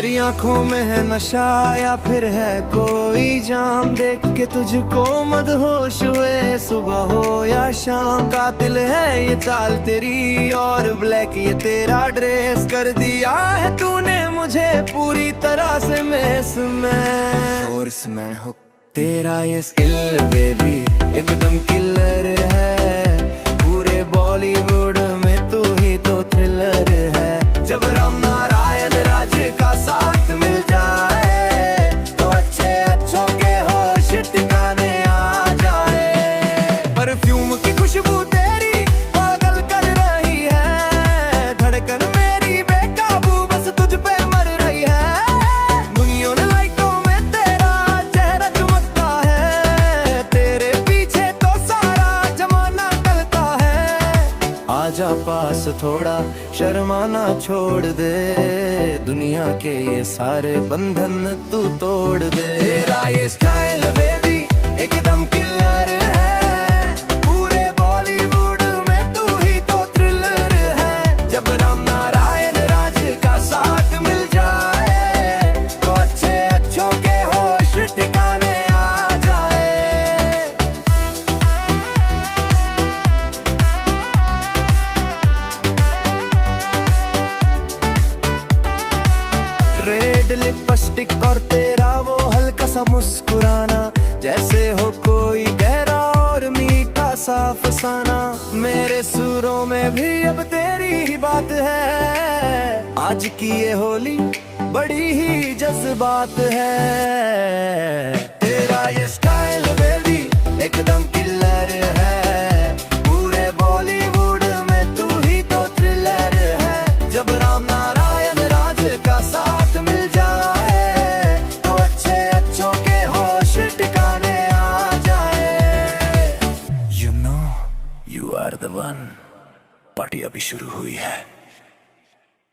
तेरी आंखों में है नशा या फिर है कोई जाम, देख के तुझको मदहोश हुए सुबह हो या शाम। कातिल है ये चाल तेरी और ब्लैक ये तेरा ड्रेस, कर दिया है तूने मुझे पूरी तरह से मेस में। और मैं हूँ तेरा ये स्किल बेबी एकदम किलर है, पूरे बॉलीवुड में तू ही तो थ्रिलर है। जब राम नारायण राज का साथ मिल जाए तो अच्छे अच्छों के होश ठिकाने आ जाए। परफ्यूम की खुशबू तेरी पागल कर रही है, धड़कन मेरी बेकाबू बस तुझ पे मर रही है। दुनिया ने लाइटों में तेरा चेहरा चमकता है, तेरे पीछे तो सारा जमाना टलता है। आजा पास थोड़ा शर्माना छोड़ दे, दुनिया के ये सारे बंधन तू तोड़ दे। तेरा ये स्टाइल बेबी एकदम किलर है, पूरे बॉलीवुड में तू ही तो थ्रिलर है। जब राम नारायण राज का साथ मिल जाए तो अच्छे अच्छों के होश ठिकाने आ जाए। रेड लिपस्टिक और तेरा वो हल्का सा मुस्कुराना, जैसे हो कोई गहरा और मीठा सा फसाना। मेरे सुरों में भी अब तेरी ही बात है, आज की ये होली बड़ी ही जज्बात है। तेरा ये स्टाइल बेबी एकदम किलर है, पूरे बॉलीवुड में तू ही तो थ्रिलर है। जब राम नारायण राज का साथ मिल जाए तो अच्छे अच्छों के होश ठिकाने आ जाए। You know you are the one। Party अभी शुरू हुई है।